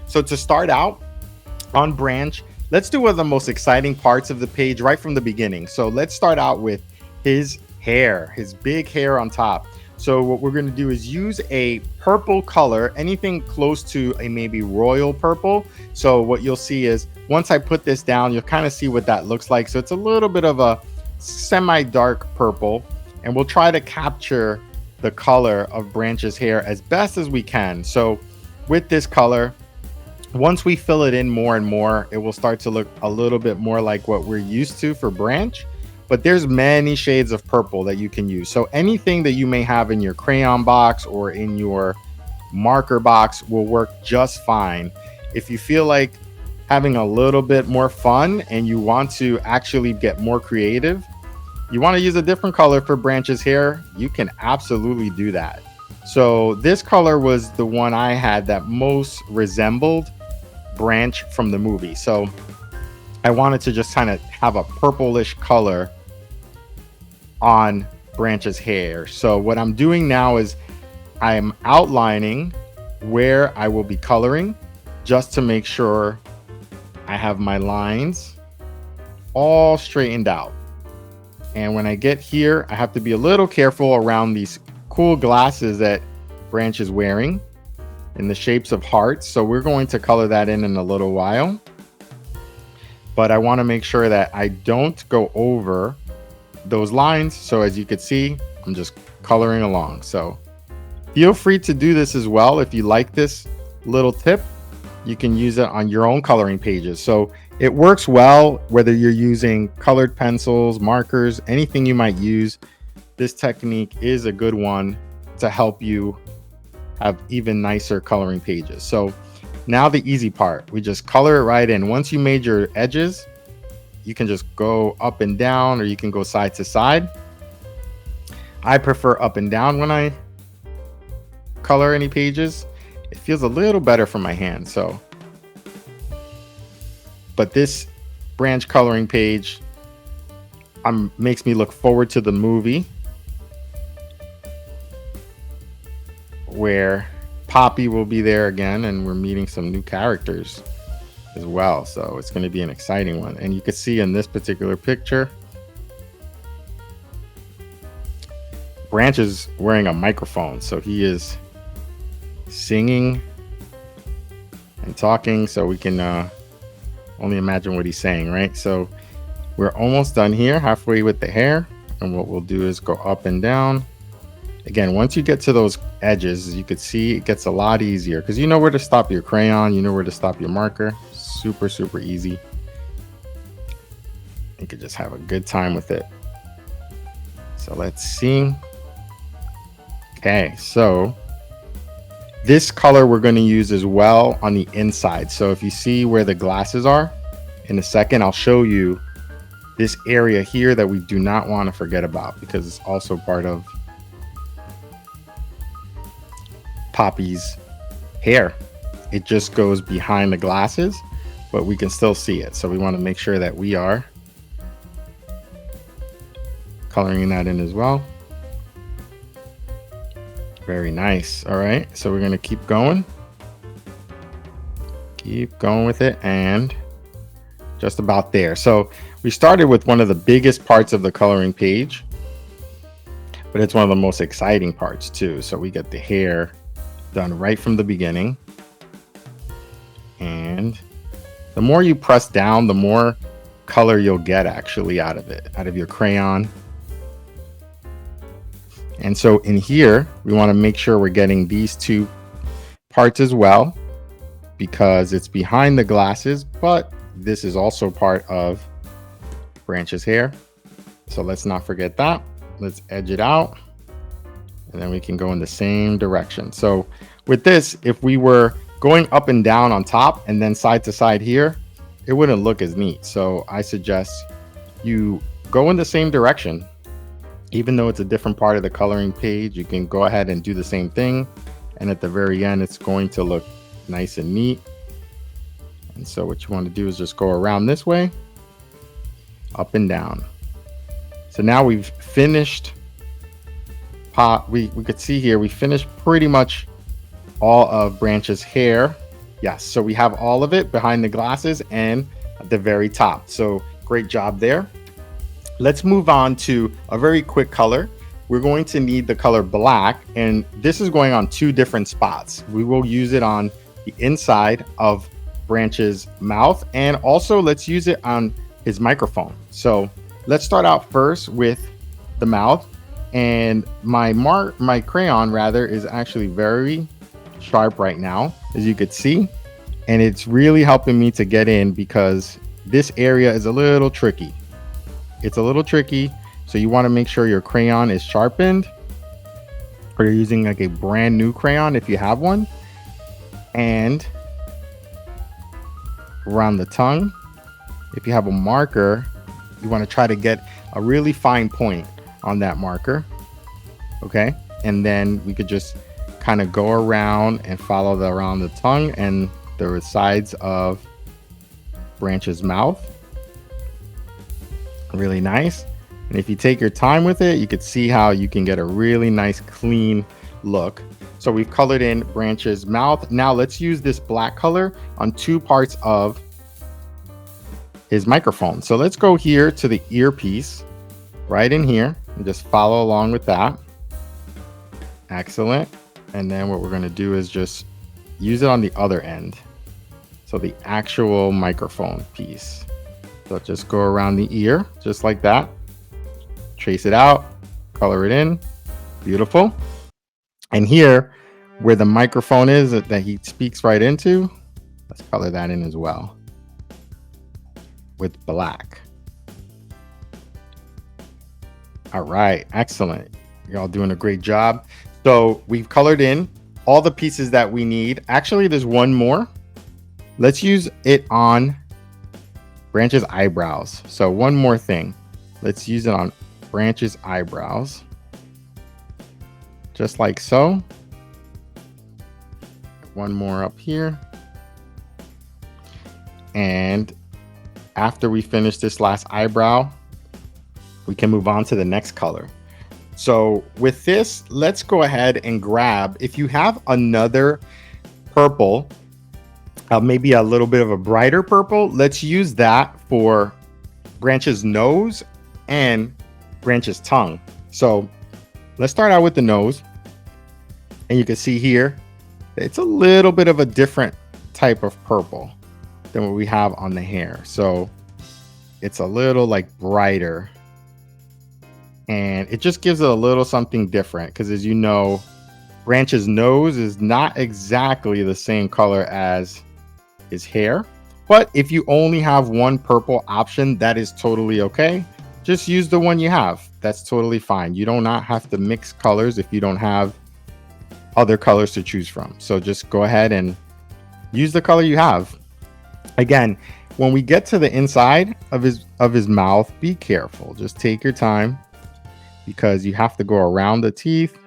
So to start out on Branch, let's do one of the most exciting parts of the page right from the beginning. So let's start out with his hair, his big hair on top. So what we're going to do is use a purple color, anything close to a maybe royal purple. So what you'll see is once I put this down, you'll kind of see what that looks like. So it's a little bit of a semi-dark purple, and we'll try to capture the color of Branch's hair as best as we can. So with this color, once we fill it in more and more, it will start to look a little bit more like what we're used to for Branch. But there's many shades of purple that you can use. So anything that you may have in your crayon box or in your marker box will work just fine. If you feel like having a little bit more fun and you want to actually get more creative, you want to use a different color for Branch's hair, you can absolutely do that. So this color was the one I had that most resembled Branch from the movie. So I wanted to just kind of have a purplish color on Branch's hair. So what I'm doing now is I'm outlining where I will be coloring just to make sure I have my lines all straightened out. And when I get here, I have to be a little careful around these cool glasses that Branch is wearing in the shapes of hearts. So we're going to color that in a little while. But I want to make sure that I don't go over those lines. So as you can see, I'm just coloring along. So feel free to do this as well. If you like this little tip, you can use it on your own coloring pages. So it works well whether you're using colored pencils, markers, anything you might use. This technique is a good one to help you have even nicer coloring pages. So now the easy part, we just color it right in. Once you made your edges, you can just go up and down, or you can go side to side. I prefer up and down when I color any pages. It feels a little better for my hand. So, but this Branch coloring page makes me look forward to the movie where Poppy will be there again, and we're meeting some new characters as well. So it's going to be an exciting one. And you can see in this particular picture, Branch is wearing a microphone. So he is singing and talking. So we can only imagine what he's saying, right? So we're almost done here, halfway with the hair. And what we'll do is go up and down. Again, once you get to those edges, as you can see, it gets a lot easier because you know where to stop your crayon, you know where to stop your marker. Super, super easy. You could just have a good time with it. So let's see. Okay, so this color we're going to use as well on the inside. So if you see where the glasses are, in a second, I'll show you this area here that we do not want to forget about because it's also part of Poppy's hair. It just goes behind the glasses, but we can still see it. So we want to make sure that we are coloring that in as well. Very nice. All right, so we're going to keep going with it, and just about there. So we started with one of the biggest parts of the coloring page, but it's one of the most exciting parts too. So we get the hair done right from the beginning, and the more you press down, the more color you'll get actually out of it, out of your crayon. And so in here, we want to make sure we're getting these two parts as well, because it's behind the glasses, but this is also part of Branch's hair. So let's not forget that. Let's edge it out, and then we can go in the same direction. So with this, if we were going up and down on top and then side to side here, it wouldn't look as neat. So I suggest you go in the same direction. Even though it's a different part of the coloring page, you can go ahead and do the same thing. And at the very end, it's going to look nice and neat. And so what you want to do is just go around this way, up and down. So now we've finished. We could see here, we finished pretty much all of Branch's hair. Yes, so we have all of it behind the glasses and at the very top. So great job there. Let's move on to a very quick color. We're going to need the color black, and this is going on two different spots. We will use it on the inside of Branch's mouth, and also let's use it on his microphone. So let's start out first with the mouth, and my crayon rather is actually very sharp right now, as you could see, and it's really helping me to get in because this area is a little tricky. It's a little tricky, so you want to make sure your crayon is sharpened, or you're using like a brand new crayon if you have one. And around the tongue, if you have a marker, you want to try to get a really fine point on that marker. Okay, and then we could just kind of go around and follow around the tongue and the sides of Branch's mouth. Really nice. And if you take your time with it, you could see how you can get a really nice clean look. So we've colored in Branch's mouth. Now let's use this black color on two parts of his microphone. So let's go here to the earpiece right in here and just follow along with that. Excellent. And then what we're going to do is just use it on the other end. So the actual microphone piece. So just go around the ear just like that. Trace it out, color it in. Beautiful. And here where the microphone is that he speaks right into, let's color that in as well with black. All right, excellent. Y'all doing a great job. So we've colored in all the pieces that we need. Actually, there's one more. Let's use it on Branch's eyebrows. So one more thing. Let's use it on Branch's eyebrows. Just like so. One more up here. And after we finish this last eyebrow, we can move on to the next color. So with this, let's go ahead and grab, if you have another purple, maybe a little bit of a brighter purple, let's use that for Branch's nose and Branch's tongue. So let's start out with the nose. And you can see here, it's a little bit of a different type of purple than what we have on the hair. So it's a little like brighter. And it just gives it a little something different because, as you know, Branch's nose is not exactly the same color as his hair. But if you only have one purple option, that is totally okay. Just use the one you have. That's totally fine. You do not have to mix colors if you don't have other colors to choose from. So just go ahead and use the color you have. Again, when we get to the inside of his mouth, be careful. Just take your time, because you have to go around the teeth.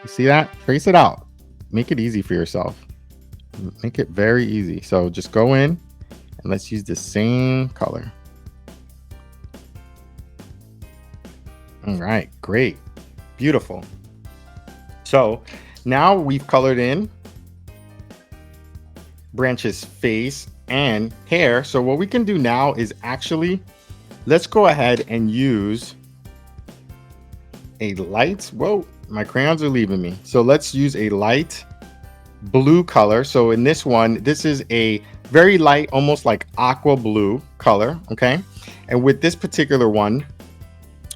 You see that? Trace it out. Make it easy for yourself. Make it very easy. So just go in and let's use the same color. All right, great. Beautiful. So now we've colored in Branch's face and hair. So what we can do now is actually, let's go ahead and use a light, whoa, my crayons are leaving me. So let's use a light blue color. So in this one, this is a very light, almost like aqua blue color. Okay. And with this particular one,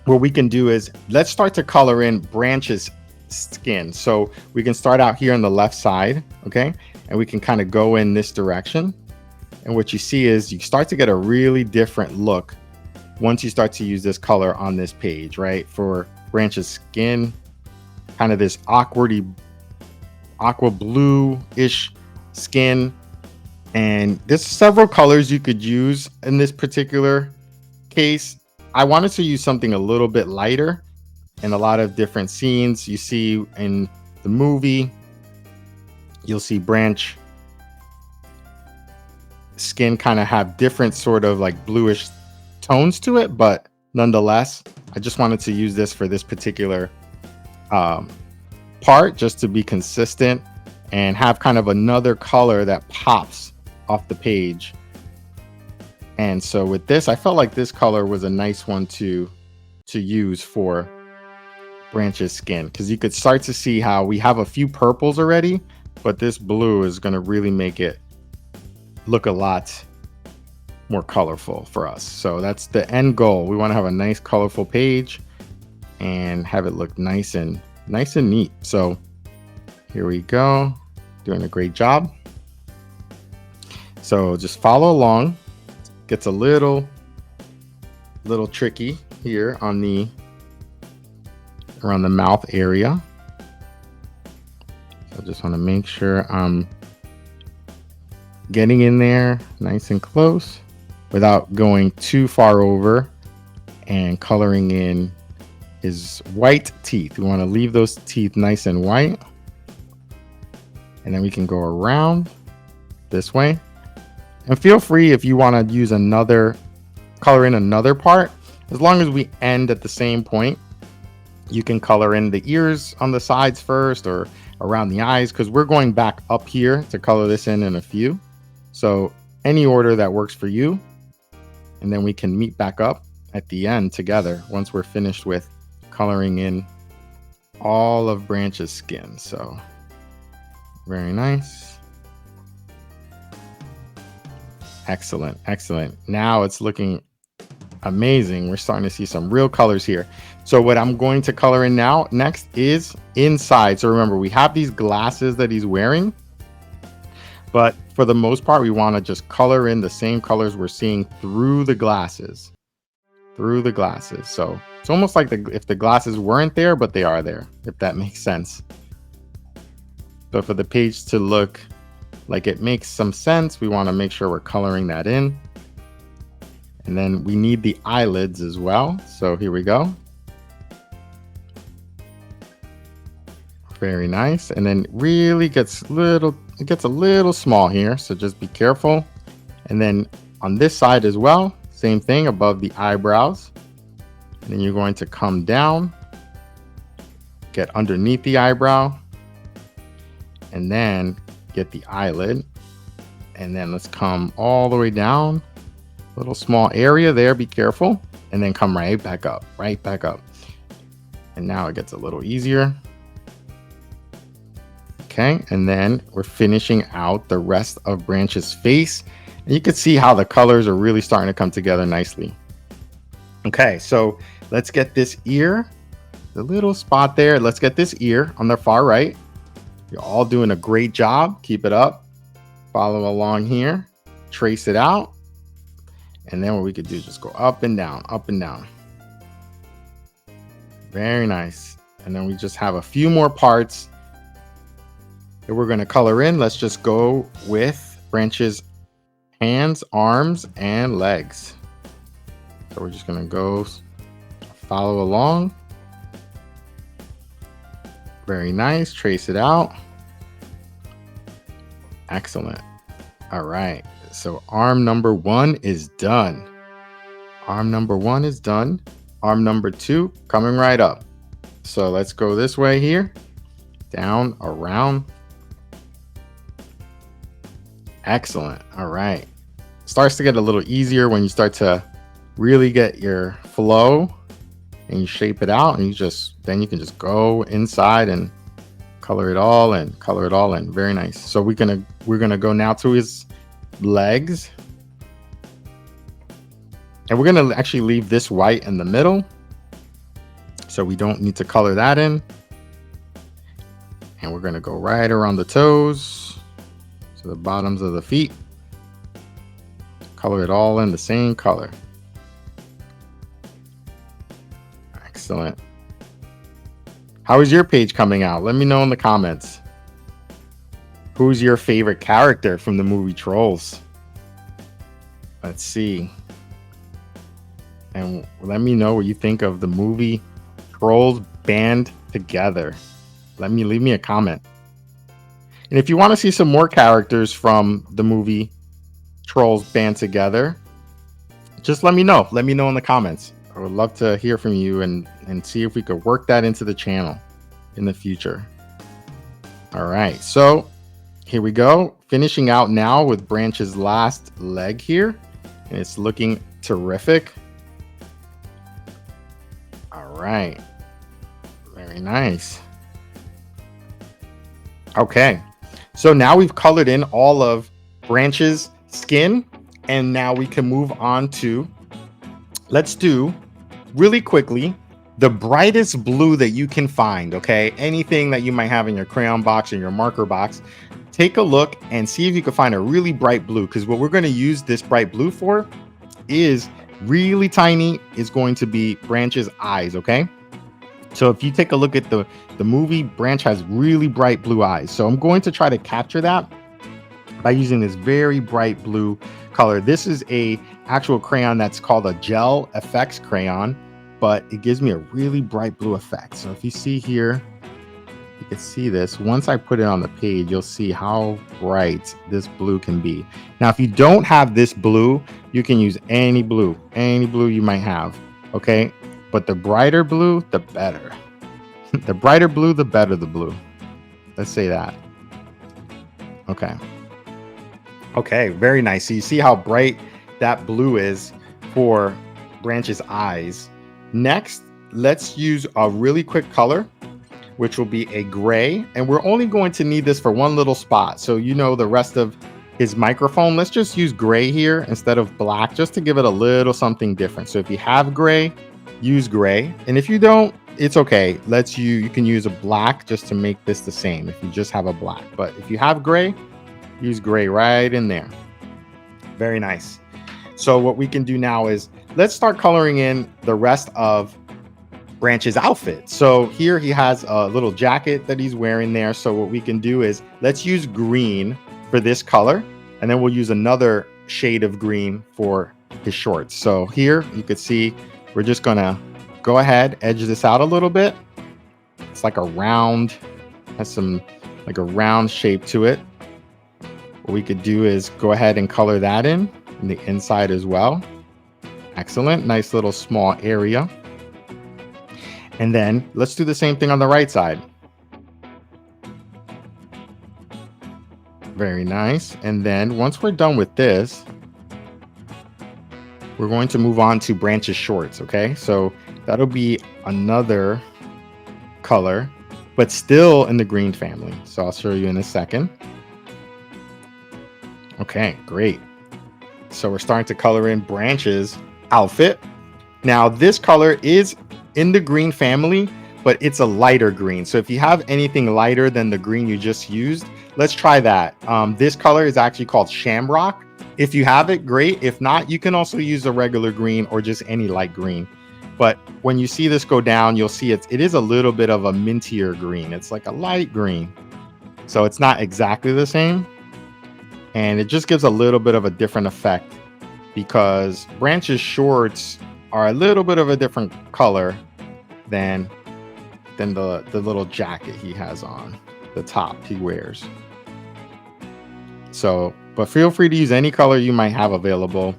what we can do is let's start to color in Branch's skin. So we can start out here on the left side. Okay. And we can kind of go in this direction. And what you see is you start to get a really different look once you start to use this color on this page, right? For Branch's skin, kind of this aqua blue-ish skin. And there's several colors you could use in this particular case. I wanted to use something a little bit lighter in a lot of different scenes. You see in the movie, you'll see Branch skin kind of have different sort of like bluish tones to it, but nonetheless, I just wanted to use this for this particular part, just to be consistent and have kind of another color that pops off the page. And so with this, I felt like this color was a nice one to use for Branch's skin, because you could start to see how we have a few purples already, but this blue is going to really make it look a lot more colorful for us. So that's the end goal. We want to have a nice colorful page and have it look nice and neat. So here we go, doing a great job. So just follow along. Gets a little tricky here on the around the mouth area. So I just want to make sure I'm getting in there nice and close without going too far over and coloring in his white teeth. We want to leave those teeth nice and white. And then we can go around this way. And feel free, if you want to use color in another part, as long as we end at the same point. You can color in the ears on the sides first or around the eyes, because we're going back up here to color this in a few. So any order that works for you. And then we can meet back up at the end together once we're finished with coloring in all of Branch's skin. So very nice. Excellent, excellent. Now it's looking amazing. We're starting to see some real colors here. So what I'm going to color in next is inside. So remember, we have these glasses that he's wearing, but for the most part, we want to just color in the same colors we're seeing through the glasses. So it's almost like if the glasses weren't there, but they are there, if that makes sense. So for the page to look like it makes some sense, we want to make sure we're coloring that in. And then we need the eyelids as well. So here we go. Very nice. And then really gets a little small here, so just be careful. And then on this side as well, same thing above the eyebrows. And then you're going to come down, get underneath the eyebrow, and then get the eyelid. And then let's come all the way down, little small area there, be careful, and then come right back up. And now it gets a little easier. Okay, and then we're finishing out the rest of Branch's face. And you can see how the colors are really starting to come together nicely. Okay, so let's get this ear, the little spot there. Let's get this ear on the far right. You're all doing a great job. Keep it up. Follow along here. Trace it out. And then what we could do is just go up and down, up and down. Very nice. And then we just have a few more parts that we're going to color in. Let's just go with Branch's hands, arms, and legs. So we're just going to go follow along. Very nice. Trace it out. Excellent. All right. So arm number 1 is done. Arm number 1 is done. Arm number 2 coming right up. So let's go this way here. Down, around. Excellent. All right. Starts to get a little easier when you start to really get your flow and you shape it out, and then you can just go inside and color it all in. Very nice. So we're gonna go now to his legs, and we're gonna actually leave this white in the middle, so we don't need to color that in. And we're gonna go right around the toes to the bottoms of the feet. Color it all in the same color. Excellent. How is your page coming out? Let me know in the comments. Who's your favorite character from the movie Trolls? Let's see. And let me know what you think of the movie Trolls Band Together. Leave me a comment. And if you want to see some more characters from the movie Trolls Band Together, just let me know. Let me know in the comments. I would love to hear from you and see if we could work that into the channel in the future. All right, so Here we go. Finishing out now with Branch's last leg here. And it's looking terrific. All right. Very nice. Okay. So now we've colored in all of Branch's skin. And now we can move on to, let's do really quickly the brightest blue that you can find. Okay. Anything that you might have in your crayon box or your marker box. Take a look and see if you can find a really bright blue, because what we're going to use this bright blue for is really tiny, is going to be Branch's eyes. Okay, so if you take a look at the movie, Branch has really bright blue eyes, so I'm going to try to capture that by using this very bright blue color. This is a actual crayon that's called a gel effects crayon, but it gives me a really bright blue effect. So if you see here, you can see this. Once I put it on the page, you'll see how bright this blue can be. Now, if you don't have this blue, you can use any blue you might have. Okay, but the brighter blue, the better. The brighter blue, the better the blue. Let's say that. Okay. Okay, very nice. So you see how bright that blue is for Branch's eyes. Next, let's use a really quick color, which will be a gray, and we're only going to need this for one little spot. So you know the rest of his microphone, let's just use gray here instead of black, just to give it a little something different. So if you have gray, use gray, and if you don't, it's okay. You can use a black just to make this the same if you just have a black. But if you have gray, use gray right in there. Very nice. So what we can do now is let's start coloring in the rest of Branch's outfit. So here he has a little jacket that he's wearing there. So what we can do is let's use green for this color, and then we'll use another shade of green for his shorts. So here you could see we're just gonna go ahead, edge this out a little bit. It's like a round, has some like a round shape to it. What we could do is go ahead and color that in the inside as well. Excellent, nice little small area. And then let's do the same thing on the right side. Very nice. And then once we're done with this, we're going to move on to Branch's shorts. Okay, so that'll be another color, but still in the green family. So I'll show you in a second. Okay, great. So we're starting to color in Branch's outfit. Now this color is in the green family, but it's a lighter green. So if you have anything lighter than the green you just used, let's try that. This color is actually called Shamrock. If you have it, great. If not, you can also use a regular green or just any light green. But when you see this go down, you'll see it is a little bit of a mintier green. It's like a light green. So it's not exactly the same. And it just gives a little bit of a different effect because Branch's shorts are a little bit of a different color than the little jacket he has on, the top he wears. So, but feel free to use any color you might have available.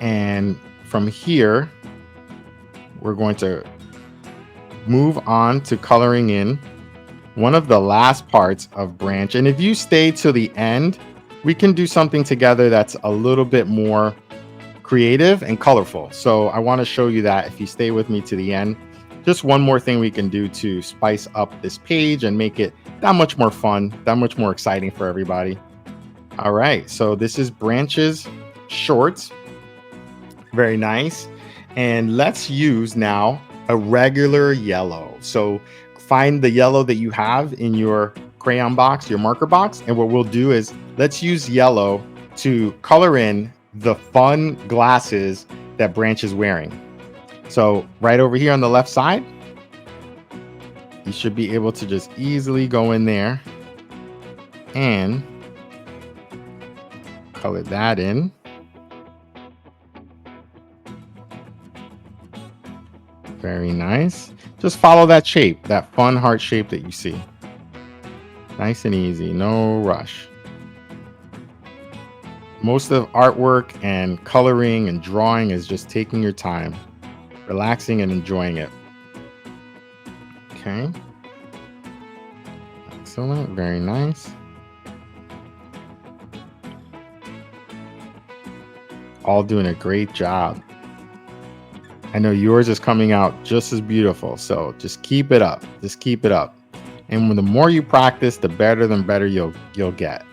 And from here, we're going to move on to coloring in one of the last parts of Branch. And if you stay to the end, we can do something together that's a little bit more creative and colorful. So I want to show you that if you stay with me to the end. Just one more thing we can do to spice up this page and make it that much more fun, that much more exciting for everybody. All right, so this is Branch's shorts. Very nice. And let's use now a regular yellow. So find the yellow that you have in your crayon box, your marker box. And what we'll do is let's use yellow to color in the fun glasses that Branch is wearing. So right over here on the left side, you should be able to just easily go in there and color that in. Very nice. Just follow that shape, that fun heart shape that you see. Nice and easy, no rush. Most of artwork and coloring and drawing is just taking your time, relaxing and enjoying it. Okay. Excellent, very nice. All doing a great job. I know yours is coming out just as beautiful. So just keep it up. Just keep it up. And the more you practice, the better you'll get.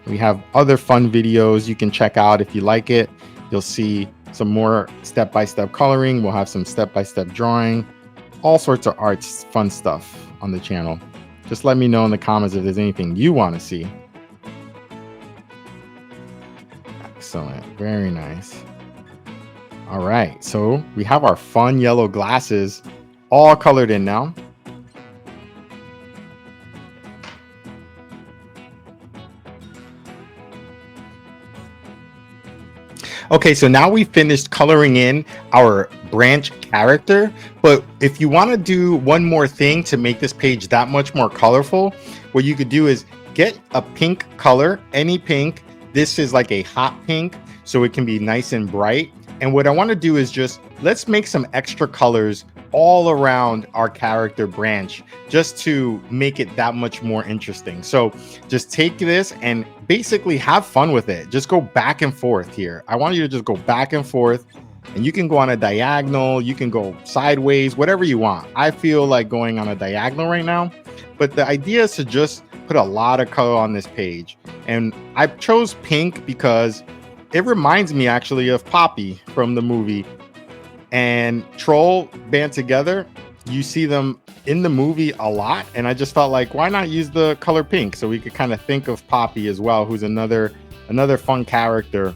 We have other fun videos you can check out if you like it. You'll see some more step-by-step coloring. We'll have some step-by-step drawing, all sorts of arts, fun stuff on the channel. Just let me know in the comments if there's anything you want to see. Excellent. Very nice. All right. So we have our fun yellow glasses all colored in now. Okay, so now we finished coloring in our branch character, but if you want to do one more thing to make this page that much more colorful, what you could do is get a pink color, any pink. This is like a hot pink, so it can be nice and bright. And what I want to do is just let's make some extra colors all around our character branch just to make it that much more interesting. So just take this and basically have fun with it. Just go back and forth here. I want you to just go back and forth, and you can go on a diagonal, you can go sideways, whatever you want. I feel like going on a diagonal right now, but the idea is to just put a lot of color on this page. And I chose pink because it reminds me actually of Poppy from the movie and Troll Band Together. You see them in the movie a lot, and I just felt like, why not use the color pink so we could kind of think of Poppy as well, who's another fun character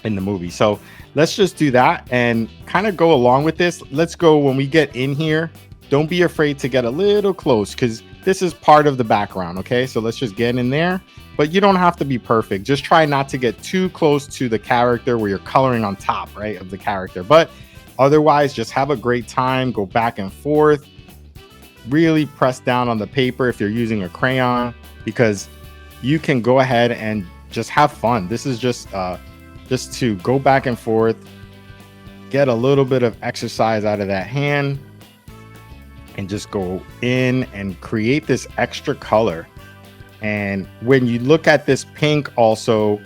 in the movie. So let's just do that and kind of go along with this. Let's go, when we get in here, don't be afraid to get a little close because this is part of the background. Okay, so let's just get in there, but you don't have to be perfect. Just try not to get too close to the character where you're coloring on top, right, of the character. But otherwise, just have a great time. Go back and forth. Really press down on the paper if you're using a crayon, because you can go ahead and just have fun. This is just to go back and forth, get a little bit of exercise out of that hand, and just go in and create this extra color. And when you look at this pink also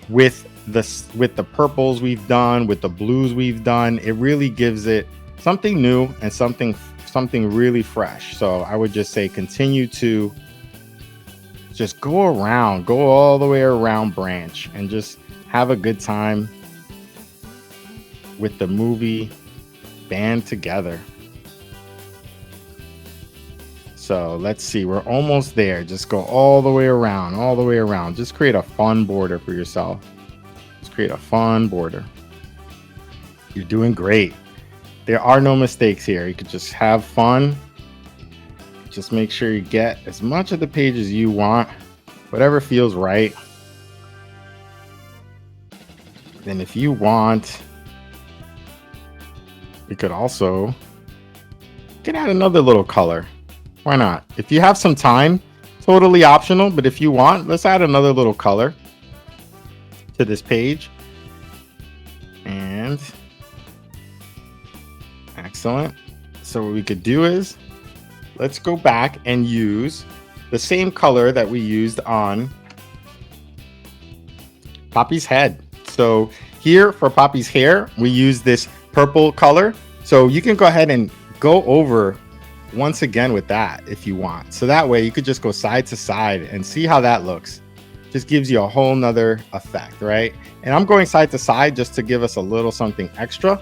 with the purples we've done, with the blues we've done, it really gives it something new and something really fresh. So I would just say continue to just go all the way around branch and just have a good time with the movie Band Together. So let's see, we're almost there. Just go all the way around. Just create a fun border for yourself. Create a fun border. You're doing great. There are no mistakes here. You could just have fun. Just make sure you get as much of the page as you want, whatever feels right. Then if you want, you could also add another little color. Why not? If you have some time, totally optional, but if you want, let's add another little color to this page. And excellent. So what we could do is let's go back and use the same color that we used on Poppy's head. So here for Poppy's hair, we use this purple color. So you can go ahead and go over once again with that if you want. So that way you could just go side to side and see how that looks. Just gives you a whole nother effect, right? And I'm going side to side just to give us a little something extra.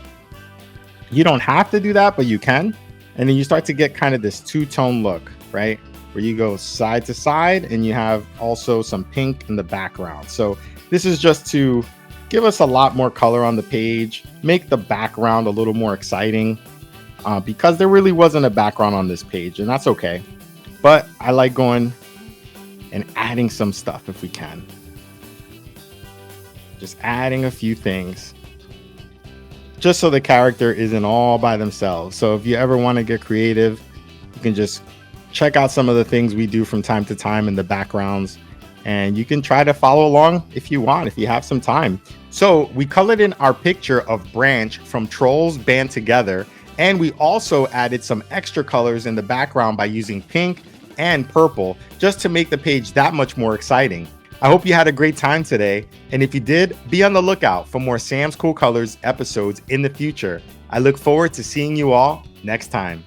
You don't have to do that, but you can. And then you start to get kind of this two-tone look, right? Where you go side to side and you have also some pink in the background. So this is just to give us a lot more color on the page, make the background a little more exciting, because there really wasn't a background on this page, and that's okay. But I like going and adding some stuff if we can. Just adding a few things, just so the character isn't all by themselves. So if you ever want to get creative, you can just check out some of the things we do from time to time in the backgrounds, and you can try to follow along if you want, if you have some time. So we colored in our picture of Branch from Trolls Band Together, and we also added some extra colors in the background by using pink and purple, just to make the page that much more exciting. I hope you had a great time today. And if you did, be on the lookout for more Sam's Cool Colors episodes in the future. I look forward to seeing you all next time.